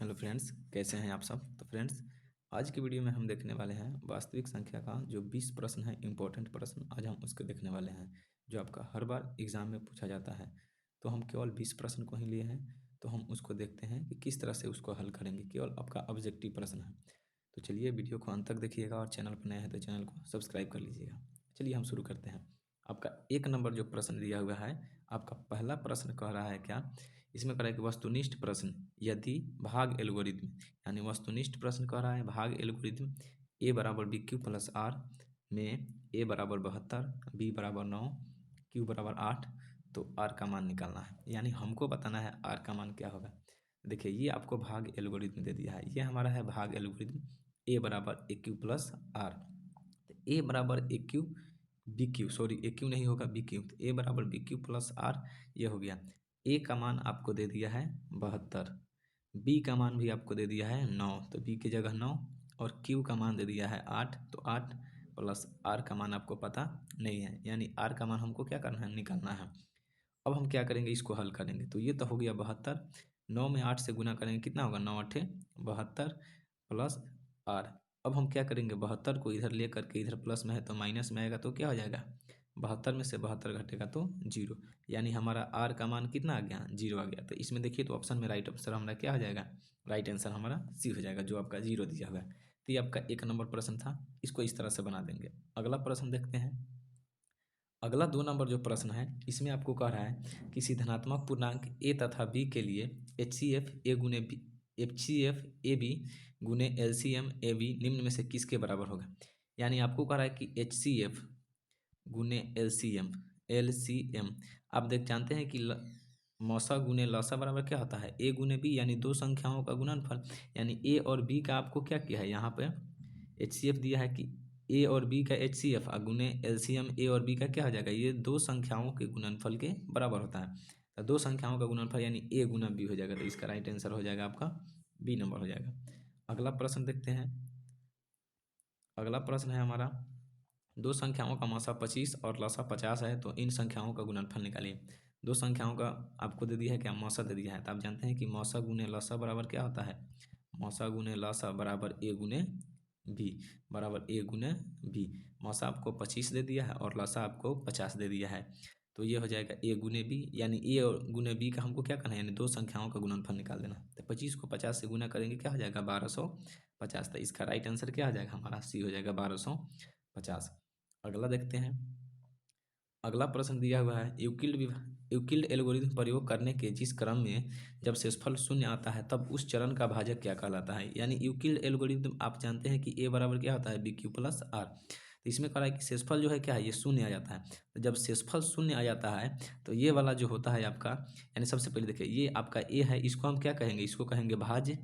Hello friends, कैसे हैं आप सब। तो फ्रेंड्स, आज की वीडियो में हम देखने वाले हैं वास्तविक संख्या का जो 20 प्रश्न है, इम्पोर्टेंट प्रश्न। आज हम उसको देखने वाले हैं जो आपका हर बार एग्जाम में पूछा जाता है। तो हम केवल 20 प्रश्न को ही लिए हैं, तो हम उसको देखते हैं कि किस तरह से उसको हल करेंगे। केवल आपका ऑब्जेक्टिव प्रश्न है। तो चलिए वीडियो को अंत तक देखिएगा और चैनल पर नया है तो चैनल को सब्सक्राइब कर लीजिएगा। चलिए हम शुरू करते हैं। आपका 1 नंबर जो प्रश्न दिया हुआ है, आपका पहला प्रश्न कह रहा है क्या, इसमें कह रहा है कि वस्तुनिष्ठ प्रश्न यदि भाग एल्गोरिथ्म, यानी वस्तुनिष्ठ प्रश्न कह रहा है भाग एल्गोरिथ्म ए बराबर बी क्यू प्लस आर में ए बराबर 72, बी बराबर 9, क्यू बराबर 8, तो आर का मान निकालना है। यानी हमको बताना है आर का मान क्या होगा। देखिए, ये आपको भाग एल्गोरिथ्म दे दिया है। ये हमारा है भाग एल्गोरिथ्म ए बराबर ए क्यू प्लस आर। तो ए बराबर ए क्यू बी क्यू, सॉरी ए क्यू नहीं होगा बी क्यू, तो ए बराबर बी क्यू प्लस आर, ये हो गया। ए का मान आपको दे दिया है 72, बी का मान भी आपको दे दिया है 9, तो बी की जगह 9, और क्यू का मान दे दिया है 8, तो 8 प्लस आर का मान आपको पता नहीं है, यानी आर का मान हमको क्या करना है, निकालना है। अब हम क्या करेंगे, इसको हल करेंगे। तो ये तो हो गया 72, 9 में 8 से गुना करेंगे, कितना होगा, 9 8 72 प्लस आर। अब हम क्या करेंगे, 72 को इधर ले करके इधर प्लस में है तो माइनस में आएगा, तो क्या हो जाएगा, 72 में से 72 घटेगा तो 0, यानी हमारा आर का मान कितना आ गया, 0 आ गया। तो इसमें देखिए, तो ऑप्शन में राइट आंसर हमारा क्या हो जाएगा, राइट आंसर हमारा सी हो जाएगा, जो आपका 0 दिया हुआ है। तो ये आपका 1 नंबर प्रश्न था, इसको इस तरह से बना देंगे। अगला प्रश्न देखते हैं। अगला 2 नंबर जो प्रश्न है, इसमें आपको कह रहा है किसी धनात्मक पूर्णांक ए तथा बी के लिए HCF ए गुने बी, HCF ए बी गुने LCM ए बी निम्न में से किसके बराबर होगा। यानी आपको कह रहा है कि HCF गुने LCM, आप जानते हैं कि मौसा गुने लौसा बराबर क्या होता है, ए गुने बी, यानी दो संख्याओं का गुणनफल। यानी ए और बी का आपको क्या किया है, यहाँ पे HCF दिया है कि ए और बी का HCF गुने LCM ए और बी का क्या हो जाएगा, ये दो संख्याओं के गुणनफल के बराबर होता है। तो दो संख्याओं का गुणनफल यानी ए गुना बी हो जाएगा, तो इसका राइट आंसर हो जाएगा आपका बी नंबर हो जाएगा। अगला प्रश्न देखते हैं। अगला प्रश्न है हमारा, दो संख्याओं का मौसा 25 और लसा 50 है, तो इन संख्याओं का गुणनफल निकालिए। दो संख्याओं का आपको दे दिया है क्या, मौसा दे दिया है। तो आप जानते हैं कि मौसा गुने लसा बराबर क्या होता है, मौसा गुने लसा बराबर ए गुने बी, बराबर ए गुने बी। मौसा आपको 25 दे दिया है और लसा आपको 50 दे दिया है, तो ये हो जाएगा ए गुने बी, यानी ए और गुने बी का हमको क्या करना है, यानी दो संख्याओं का गुणनफल निकाल देना। तो 25 को 50 से गुना करेंगे, क्या हो जाएगा, 1250। तो इसका राइट आंसर क्या हो जाएगा, हमारा सी हो जाएगा 1250। अगला देखते हैं। अगला प्रश्न दिया हुआ है, यूक्लिड एल्गोरिथ्म प्रयोग करने के जिस क्रम में जब शेषफल शून्य आता है तब उस चरण का भाजक क्या कहलाता है। यानी यूक्लिड एल्गोरिथ्म आप जानते हैं कि ए बराबर क्या होता है, बी क्यू प्लस आर। तो इसमें कह रहा है कि शेषफल जो है क्या है, ये शून्य आ जाता है। तो जब शेषफल शून्य आ जाता है तो ये वाला जो होता है आपका, यानी सबसे पहले देखिए, ये आपका ए है, इसको हम क्या कहेंगे, इसको कहेंगे भाज्य,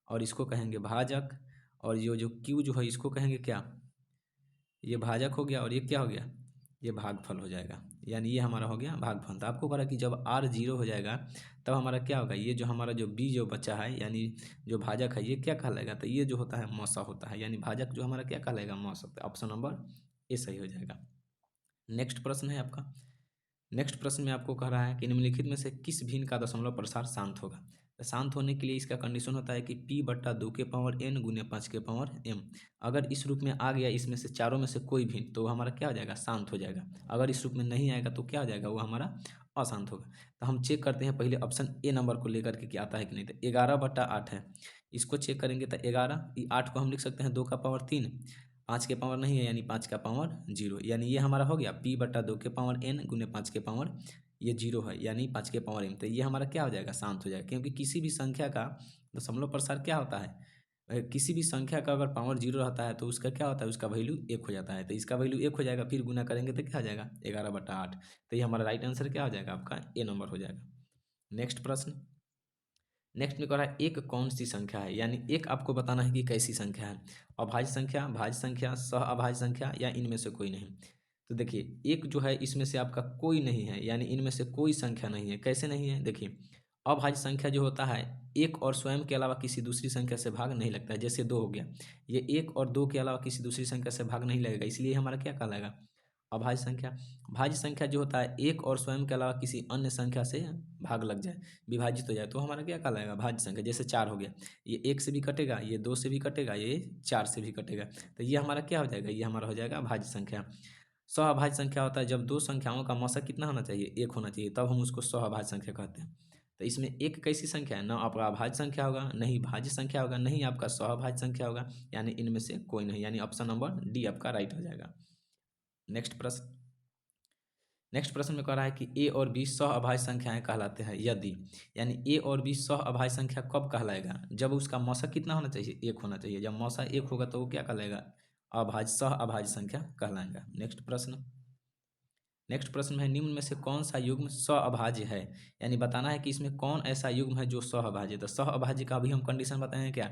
और इसको कहेंगे भाजक, और ये जो क्यू जो है इसको कहेंगे क्या, ये भाजक हो गया, और ये क्या हो गया, ये भागफल हो जाएगा। यानी ये हमारा हो गया भागफल। तो आपको कहा कि जब r 0 हो जाएगा तब हमारा क्या होगा, ये जो हमारा जो b जो बचा है, यानी जो भाजक है, ये क्या कहलाएगा, तो ये जो होता है मौसा होता है, यानी भाजक जो हमारा क्या कहलाएगा, मौसा। तो ऑप्शन नंबर ए सही हो जाएगा। नेक्स्ट प्रश्न है आपका। नेक्स्ट प्रश्न में आपको कह रहा है कि निम्नलिखित में से किस भिन्न का दशमलव प्रसार शांत होगा। तो शांत होने के लिए इसका कंडीशन होता है कि p/2 के पावर n गुने 5 के पावर m। अगर इस रूप में आ गया, इसमें से चारों में से कोई भी, तो हमारा क्या हो जाएगा, शांत हो जाएगा। अगर इस रूप में नहीं आएगा तो क्या हो जाएगा, वो हमारा अशांत होगा। तो हम चेक करते हैं पहले ऑप्शन ए नंबर को लेकर के क्या आता है कि नहीं। तो 11/8 है, इसको चेक करेंगे। तो 11, 8 को हम लिख सकते हैं 2 का पावर 3, 5 के पावर नहीं है, यानी 5 का पावर 0, यानी ये हमारा हो गया p/2 के पावर n गुने 5 के पावर, ये 0 है, यानी 5 के पावर m। तो ये हमारा क्या हो जाएगा, शांत हो जाएगा। क्योंकि किसी भी संख्या का दशमलव प्रसार क्या होता है, किसी भी संख्या का अगर पावर 0 रहता है तो उसका क्या होता है, उसका वैल्यू 1 हो जाता है। तो इसका वैल्यू 1 हो जाएगा, फिर गुना करेंगे तो क्या हो जाएगा, 11/8। तो ये हमारा राइट आंसर क्या हो जाएगा, आपका ए नंबर हो जाएगा। नेक्स्ट प्रश्न। नेक्स्ट में कह रहा है एक कौन सी संख्या है, यानी एक आपको बताना है कि कैसी संख्या है, अभाज्य संख्या, भाज्य संख्या, सह अभाज्य संख्या, या इनमें से कोई नहीं। तो देखिए, एक जो है इसमें से आपका कोई नहीं है, यानी इनमें से कोई संख्या नहीं है। कैसे नहीं है, देखिए, अभाज्य संख्या जो होता है, एक और स्वयं के अलावा किसी दूसरी संख्या से भाग नहीं लगता है। जैसे 2 हो गया, ये 1 और 2 के अलावा किसी दूसरी संख्या से भाग नहीं लगेगा, इसलिए हमारा क्या कहलाएगा, अभाज्य संख्या, भाज्य संख्या जो होता है एक और स्वयं के अलावा किसी अन्य संख्या से भाग लग जाए, विभाजित हो जाए, तो हमारा क्या कहलाएगा, भाज्य संख्या। जैसे 4 हो गया, ये 1 से भी कटेगा, ये 2 से भी कटेगा, ये 4 से भी कटेगा, तो ये हमारा क्या हो जाएगा, ये हमारा हो जाएगा भाज्य संख्या। सहअभाज्य संख्या होता है जब दो संख्याओं का मौसा कितना होना चाहिए, 1 होना चाहिए, तब हम उसको सहअभाज्य संख्या कहते हैं। तो इसमें एक कैसी संख्या है, ना आपका अभाज्य संख्या होगा, नहीं भाज्य संख्या होगा, नहीं आपका सहअभाज्य संख्या होगा, यानी इनमें से कोई नहीं, यानी ऑप्शन नंबर डी आपका राइट हो जाएगा। नेक्स्ट प्रश्न, नेक्स्ट प्रश्न में कह रहा है कि ए और बी सहअभाज्य संख्याएं कहलाते हैं यदि, यानी ए और बी सहअभाज्य संख्या कब कहलाएगा, जब उसका मौसा कितना होना चाहिए, 1 होना चाहिए। जब मौसा 1 होगा तो वो क्या कहलाएगा, अभाज्य सहअभाज्य संख्या कहलाएगा। नेक्स्ट प्रश्न, नेक्स्ट प्रश्न में है निम्न में से कौन सा युग्म सहअभाज्य है, यानी बताना है कि इसमें कौन ऐसा युग्म है जो सहअभाज्य है। तो सहअभाज्य का भी हम कंडीशन बताएंगे क्या,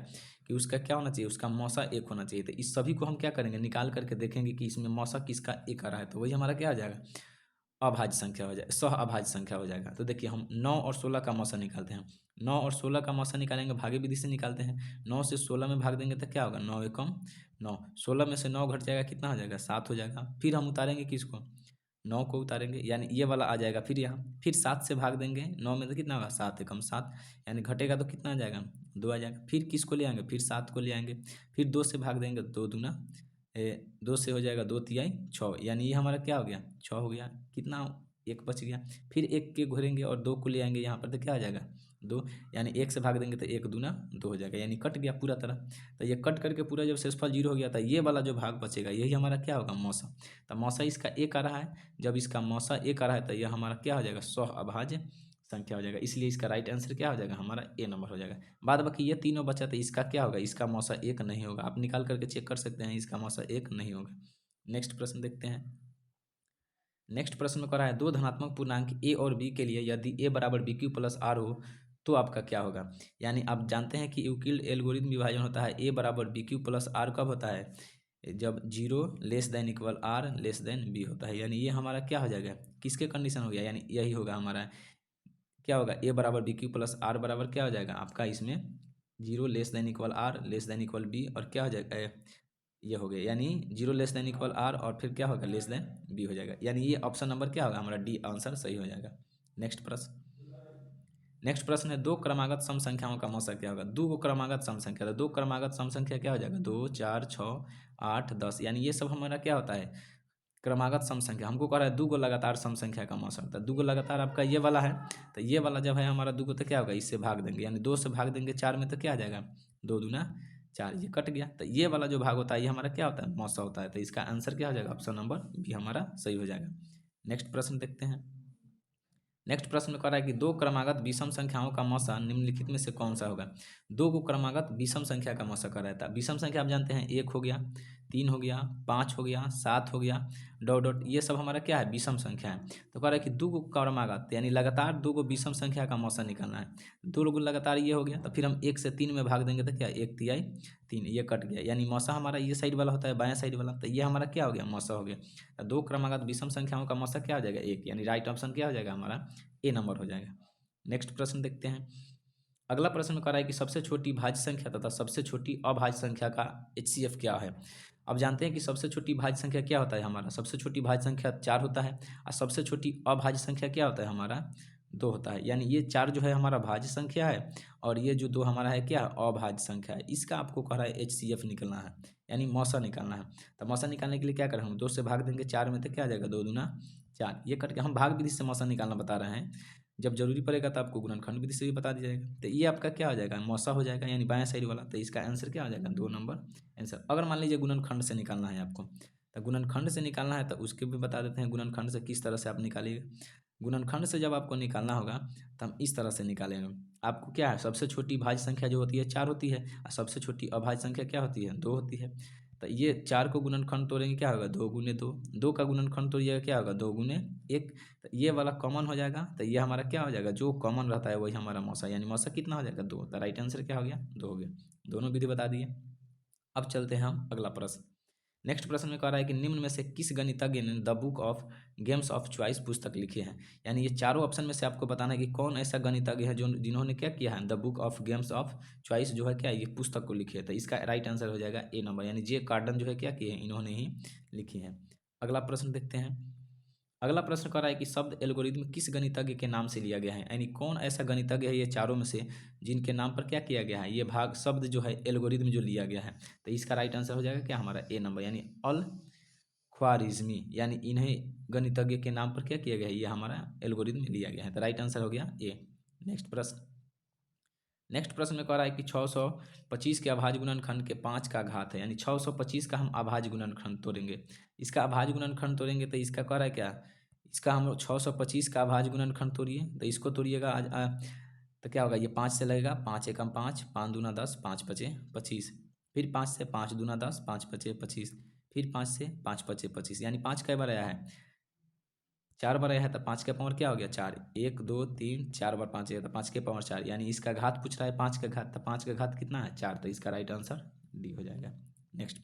कि उसका क्या होना चाहिए, उसका मौसा 1 होना चाहिए। तो इस सभी को हम क्या करेंगे, निकाल करके देखेंगे कि इसमें मौसा किसका 1 आ रहा है, तो वही हमारा क्या हो जाएगा, अभाज्य संख्या हो जाए, सहअभाज्य संख्या हो जाएगा। तो देखिए हम 9 और 16 का मौसा निकालते हैं, 9 और 16 का मौसा निकालेंगे भागे विधि से निकालते हैं। 9 से 16 में भाग देंगे तो क्या होगा, 9 एकम 9, 16 में से 9 घट जाएगा, कितना हो जाएगा, 7 हो जाएगा। फिर हम उतारेंगे किसको, 9 को उतारेंगे, यानी ये वाला आ जाएगा। फिर यहाँ फिर 7 से भाग देंगे, 9 में तो कितना होगा, 7 एकम 7, यानी घटेगा तो कितना आ जाएगा, 2 आ जाएगा। फिर किसको ले आएंगे, फिर 7 को ले आएंगे, फिर 2 से भाग देंगे, 2 दूना 2 से हो जाएगा 2 तिहाई 6, यानी ये हमारा क्या हो गया, 6 हो गया। कितना, 1 बच गया। फिर 1 के घोरेंगे और 2 को ले आएंगे यहाँ पर, तो क्या आ जाएगा, 2, यानी 1 से भाग देंगे तो 1 दूना 2 हो जाएगा, यानी कट गया पूरा तरह। तो ये कट करके पूरा जब शेषफल 0 हो गया था, ये वाला जो भाग बचेगा यही हमारा क्या होगा, मौसा। तो मौसा इसका 1 आ रहा है, जब इसका मौसा 1 आ रहा है तो यह हमारा क्या हो जाएगा, सहअभाज्य संख्या हो जाएगा। इसलिए इसका राइट आंसर क्या हो जाएगा, हमारा ए नंबर हो जाएगा। बाद बाकी ये तीनों बचा तो इसका क्या होगा, इसका मौसा 1 नहीं होगा। आप निकाल करके चेक कर सकते हैं, इसका मौसा 1 नहीं होगा। नेक्स्ट प्रश्न देखते हैं। नेक्स्ट प्रश्न में कह रहा है दो धनात्मक पूर्णांक ए और बी के लिए यदि ए बराबर बी क्यू प्लस आर हो तो आपका क्या होगा। यानी आप जानते हैं कि यूक्लिड एल्गोरिथम विभाजन होता है ए बराबर बी क्यू प्लस आर कब होता है, जब 0 less than equal r less than b होता है। यानी ये हमारा क्या हो जाएगा, किसके कंडीशन हो गया, यानी यही होगा हमारा, क्या होगा, ए बराबर बी क्यू प्लस आर बराबर क्या हो जाएगा आपका, इसमें 0 less than equal r less than equal b, और क्या हो जाएगा, ये हो गया, यानी 0 लेस देन इक्वल आर और फिर क्या होगा, लेस देन बी हो जाएगा। यानी ये ऑप्शन नंबर क्या होगा, हमारा डी आंसर सही हो जाएगा। नेक्स्ट प्रश्न, नेक्स्ट प्रश्न है दो क्रमागत सम संख्याओं का मौसा क्या होगा। दो क्रमागत सम संख्या, तो दो क्रमागत सम संख्या क्या हो जाएगा, 2 4 6 8 10, यानी ये सब हमारा क्या होता है, क्रमागत सम संख्या। हमको कह रहा है दो गो लगातार सम संख्या का मौसा होता है। दो गो लगातार आपका ये वाला है, तो ये वाला जब है हमारा दो गो, तो क्या होगा, इससे भाग देंगे, यानी 2 से भाग देंगे 4 में, तो क्या आ जाएगा, 2 दूना 4, ये कट गया। तो ये वाला जो भाग होता है ये हमारा क्या होता है, मौसा होता है। तो इसका आंसर क्या हो जाएगा, ऑप्शन नंबर बी हमारा सही हो जाएगा। नेक्स्ट प्रश्न देखते हैं। नेक्स्ट प्रश्न में कह रहा है कि दो क्रमागत विषम संख्याओं का मौसा निम्नलिखित में से कौन सा होगा। दो को क्रमागत विषम संख्या का मौसा कर रहा था। विषम संख्या आप जानते हैं, 1 हो गया, 3 हो गया, 5 हो गया, 7 हो गया, डॉट डॉट, ये सब हमारा क्या है, विषम संख्या है। तो कह रहा है कि दो को क्रमागत यानी लगातार दो को विषम संख्या का मौसा निकालना है। दो लोग लगातार ये हो गया, तो फिर हम 1 से 3 में भाग देंगे तो क्या, 1 तिहाई 3, ये कट गया, यानी मौसा हमारा ये साइड वाला होता है, बायां साइड वाला, तो ये हमारा क्या हो गया, मौसा हो गया। तो दो क्रमागत विषम संख्याओं का मौसा क्या हो जाएगा, 1, यानी राइट ऑप्शन क्या हो जाएगा हमारा, ए नंबर हो जाएगा। नेक्स्ट प्रश्न देखते हैं। अगला प्रश्न में कह रहा है कि सबसे छोटी भाज्य संख्या तथा सबसे छोटी अभाज्य संख्या का HCF क्या है। अब जानते हैं कि सबसे छोटी भाज्य संख्या क्या होता है हमारा, सबसे छोटी भाज्य संख्या 4 होता है, और सबसे छोटी अभाज्य संख्या क्या होता है हमारा, 2 होता है। यानी ये 4 जो है हमारा भाज्य संख्या है, और ये जो 2 हमारा है क्या, अभाज्य संख्या है। इसका आपको कह रहा है HCF निकलना है, यानी मौसा निकालना है। तो मौसा निकालने के लिए क्या करें, हम 2 से भाग देंगे 4 में, तो क्या आ जाएगा, 2 दूना 4, ये करके हम भाग विधि से मौसा निकालना बता रहे हैं। जब जरूरी पड़ेगा तो आपको गुणनखंड विधि से भी बता दिया जाएगा। तो ये आपका क्या हो जाएगा, मौसा हो जाएगा, यानी बायां साइड वाला। तो इसका आंसर क्या हो जाएगा, 2 नंबर आंसर। अगर मान लीजिए गुणनखंड से निकालना है आपको, तो गुणनखंड से निकालना है तो उसके भी बता देते हैं, गुणनखंड से किस तरह से आप निकालिएगा। गुणनखंड से जब आपको निकालना होगा तो हम इस तरह से निकालेंगे। आपको क्या है, सबसे छोटी भाज्य संख्या जो होती है 4 होती है, और सबसे छोटी अभाज्य संख्या क्या होती है, 2 होती है। तो ये 4 को गुणनखंड तोड़ेंगे, क्या होगा, 2 गुने 2, 2 का गुणनखंड तोड़िएगा, क्या होगा, 2 गुने 1। तो ये वाला कॉमन हो जाएगा, तो ये हमारा क्या हो जाएगा, जो कॉमन रहता है वही हमारा मौसा, यानी मौसा कितना हो जाएगा, 2। तो राइट आंसर क्या हो गया, 2 हो गया। दोनों विधि बता दिए। अब चलते हैं हम अगला प्रश्न। नेक्स्ट प्रश्न में कह रहा है कि निम्न में से किस गणितज्ञ ने the book of games of choice पुस्तक लिखी है। यानी ये चारों ऑप्शन में से आपको बताना है कि कौन ऐसा गणितज्ञ है जो जिन्होंने क्या किया है, the book of games of choice जो है क्या, ये पुस्तक को लिखी है। तो इसका राइट आंसर हो जाएगा ए नंबर, यानी जे कार्डन जो है क्या किए हैं, इन्होंने ही लिखी है। अगला प्रश्न देखते हैं। अगला प्रश्न कह रहा है कि शब्द एल्गोरिदम किस गणितज्ञ के नाम से लिया गया है, यानी कौन ऐसा गणितज्ञ है ये चारों में से जिनके नाम पर क्या किया गया है, ये भाग शब्द जो है एल्गोरिदम जो लिया गया है। तो इसका राइट आंसर हो जाएगा क्या हमारा ए नंबर, यानी अल ख्वारिज़मी, यानी इन्हें गणितज्ञ के नाम पर क्या किया गया है, ये हमारा एल्गोरिदम लिया गया है। तो राइट आंसर हो गया ए। नेक्स्ट प्रश्न में कह रहा है कि 625 के अभाज्य गुणनखंड के 5 का घात है, यानी 625 का हम अभाज्य गुणनखंड तोड़ेंगे। इसका अभाज्य गुणनखंड तोड़ेंगे तो इसका कह रहा है क्या, इसका हम 625 का अभाज्य गुणनखंड तोड़िए, तो इसको तोड़िएगा तो क्या होगा, ये 5 से लगेगा, 5 एकम 5, 5 दूना 10, 5 पचे 25, फिर 5 से 5 दूना 10, 5 पचे 25, फिर 5 से 5 पचे 25, यानी 5 कई बार आया है, 4 बार आया है, तो 5 का पावर क्या हो गया 4, 1 2 3 4 बार 5 आया, तो 5 के पावर 4, यानी इसका घात पूछ रहा है 5 का घात, तो 5 का घात कितना है 4, तो इसका राइट आंसर डी हो जाएगा। नेक्स्ट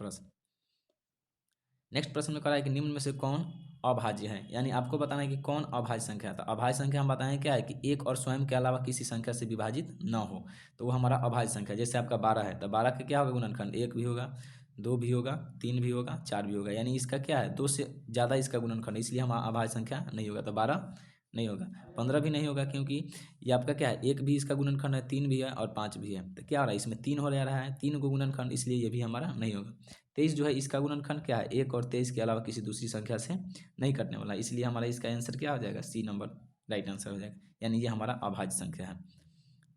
प्रश्न में कह रहा है कि निम्न में से कौन अभाज्य है, यानी आपको बताना है कि कौन अभाज्य संख्या है। तो अभाज्य संख्या हम बताएं क्या है कि एक और स्वयं के अलावा किसी संख्या से विभाजित न हो, तो वो हमारा अभाज्य संख्या। जैसे आपका 12 है, तो 12 का क्या होगा गुणनखंड, 1 भी होगा, 2 भी होगा, 3 भी होगा, 4 भी होगा, यानी इसका क्या है 2 से ज़्यादा इसका गुणनखंड, इसलिए हम अभाज्य संख्या नहीं होगा। तो 12 नहीं होगा, 15 भी नहीं होगा, क्योंकि ये आपका क्या है 1 भी इसका गुणनखंड है, 3 भी है और 5 भी है, तो क्या हो रहा है इसमें 3 हो रहा है, 3 को गुणनखंड, इसलिए ये भी हमारा नहीं होगा। 23 जो है इसका गुणनखंड क्या है 1 और 23 के अलावा किसी दूसरी संख्या से नहीं कटने वाला, इसलिए हमारा इसका आंसर क्या हो जाएगा सी नंबर राइट आंसर हो जाएगा, यानी ये हमारा अभाज्य संख्या है।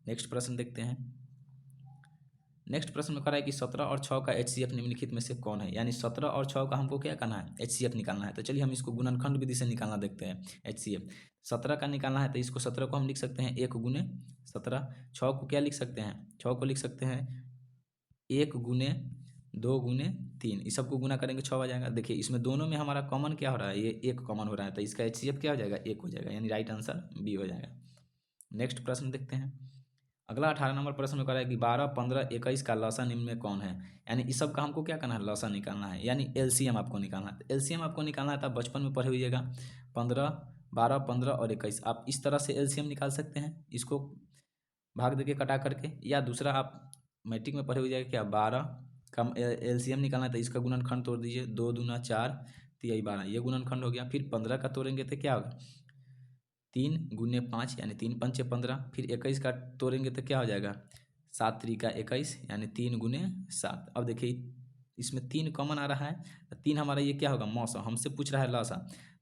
नेक्स्ट प्रश्न देखते हैं। नेक्स्ट प्रश्न में कह रहा है कि 17 और 6 का HCF निम्नलिखित में से कौन है, यानी 17 और 6 का हमको क्या करना है HCF निकालना है। तो चलिए हम इसको गुणनखंड विधि से निकालना देखते हैं। HCF 17 का निकालना है, तो इसको 17 को हम लिख सकते हैं 1 गुने 17, 6 को क्या लिख सकते हैं, 6 को लिख सकते हैं 1 गुने 2 गुने 3, इस सबको गुना करेंगे 6 आ जाएगा। देखिए इसमें दोनों में हमारा कॉमन क्या हो रहा है, ये 1 कॉमन हो रहा है, तो इसका HCF क्या हो जाएगा 1 हो जाएगा, यानी राइट आंसर बी हो जाएगा। नेक्स्ट प्रश्न देखते हैं। अगला 18 नंबर प्रश्न में कह रहा है कि 12, 15, 21 का लसा निम्न में कौन है, यानी इस सब का हमको क्या करना है लसा निकालना है, यानी LCM आपको निकालना है। LCM आपको निकालना है, तो आप बचपन में पढ़े हुईएगा 15, 12, 15 और 21, आप इस तरह से LCM निकाल सकते हैं, इसको भाग देके कटा करके, या दूसरा आप मैट्रिक में पढ़े हुए जाएगा क्या 12 का LCM निकालना है, तो इसका गुणनखंड तोड़ दीजिए, 2 दूना 4 3 12, ये गुणनखंड हो गया। फिर 15 का तोड़ेंगे तो क्या होगा 3 गुने 5, यानी 3 पंचे 15, फिर 21 का तोड़ेंगे तो क्या हो जाएगा 7 त्रिका 21, यानी 3 गुने 7। अब देखिए इसमें 3 कॉमन आ रहा है, तो 3 हमारा ये क्या होगा मौसा, हमसे पूछ रहा है लौसा,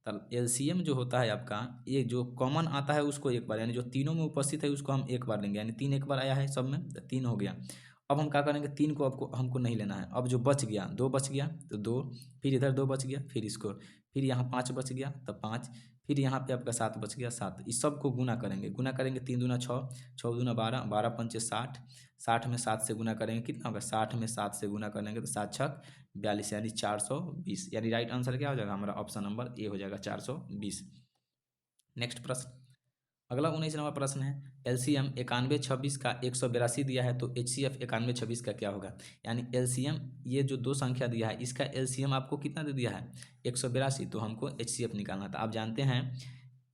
तो LCM जो होता है आपका, ये जो कॉमन आता है उसको एक बार, यानी जो तीनों में उपस्थित है उसको हम एक बार लेंगे, यानी 3 एक बार आया है सब में, तो 3 हो गया। अब हम क्या करेंगे 3 को आपको हमको नहीं लेना है, अब जो बच गया 2 बच गया तो 2, फिर इधर 2 बच गया, फिर इसको, फिर यहाँ 5 बच गया तो 5, फिर यहाँ पे आपका 7 बच गया 7, इस सब को गुना करेंगे 3 दूना 6, 6 दूना 12, 12 पंचे 60, 60 में 7 से गुना करेंगे कितना होगा 60 में 7 से गुना करेंगे तो 7 छक 42, यानी 420, यानी राइट आंसर क्या हो जाएगा हमारा ऑप्शन नंबर ए हो जाएगा 420। नेक्स्ट प्रश्न, अगला 19 नंबर प्रश्न है, LCM 9126 का 182 दिया है, तो HCF 9126 का क्या होगा, यानी LCM ये जो दो संख्या दिया है इसका LCM आपको कितना दे दिया है 182, तो हमको HCF निकालना था। आप जानते हैं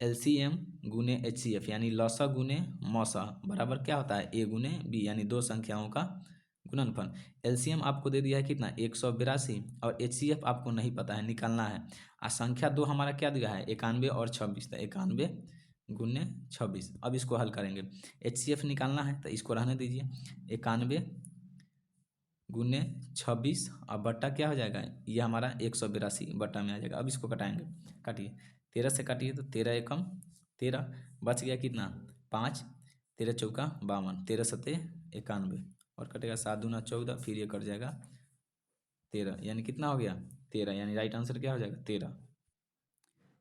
LCM गुने HCF यानी लसा गुने मौसा बराबर क्या होता है A गुने B, यानी दो संख्याओं का गुणनफल। LCM आपको दे दिया है कितना 182 और HCF आपको नहीं पता है निकालना है। संख्या दो हमारा क्या दिया है 91 और 26, तो 91 गुने 26। अब इसको हल करेंगे, HCF निकालना है तो इसको रहने दीजिए, 91 गुने 26 और बट्टा क्या हो जाएगा ये हमारा 182 बट्टा में आ जाएगा। अब इसको कटाएंगे, काटिए 13 से काटिए तो 13 एकम 13, बच गया कितना 5, 13 चौका 52, 13 सत्ते 91 और कटेगा 7 दूना 14, फिर ये कट जाएगा 13, यानी कितना हो गया 13, यानी राइट आंसर क्या हो जाएगा 13।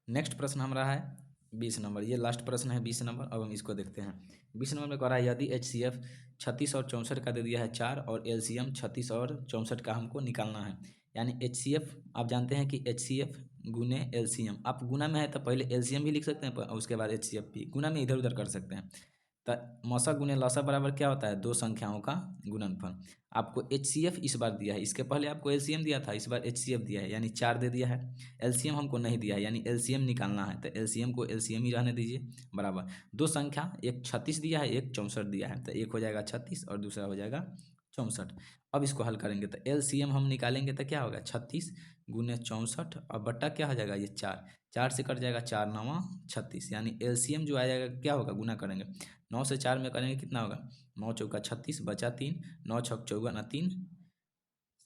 नेक्स्ट प्रश्न हमारा है 20 नंबर, ये लास्ट प्रश्न है 20 नंबर। अब हम इसको देखते हैं। 20 नंबर में कह रहा है यदि HCF 36 और 64 का दे दिया है 4 और LCM 36 और 64 का हमको निकालना है, यानी HCF आप जानते हैं कि HCF गुने LCM, आप गुना में है तो पहले LCM भी लिख सकते हैं और उसके बाद HCF भी, गुना में इधर उधर कर सकते हैं। तो मौसा गुने लौसा बराबर क्या होता है दो संख्याओं का गुणनफल। आपको HCF इस बार दिया है, इसके पहले आपको LCM दिया था, इस बार HCF दिया है यानी 4 दे दिया है। LCM हमको नहीं दिया है यानी LCM निकालना है, तो LCM को LCM ही रहने दीजिए बराबर दो संख्या, एक 36 दिया है एक 64 दिया है, तो एक हो जाएगा 36 और दूसरा हो जाएगा 64। अब इसको हल करेंगे तो एलसीएम हम निकालेंगे तो क्या होगा 36 गुने 64 और बट्टा क्या हो जाएगा ये 4, 4 से कट जाएगा 4 9 36, यानी एलसीएम जो आ जाएगा क्या होगा गुना करेंगे 9 से 4 में करेंगे कितना होगा 9 चौका 36 बचा 3, 9 छक 54 3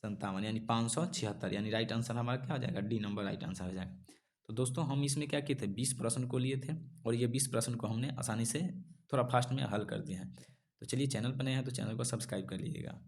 57, यानी 576, यानी राइट आंसर हमारा क्या हो जाएगा डी नंबर राइट आंसर हो जाएगा। तो दोस्तों हम इसमें क्या किए थे 20 प्रश्न को लिए थे और ये 20 प्रश्न को हमने आसानी से थोड़ा फास्ट में हल कर दिए हैं। तो चलिए चैनल पर नए हैं तो चैनल को सब्सक्राइब कर लीजिएगा।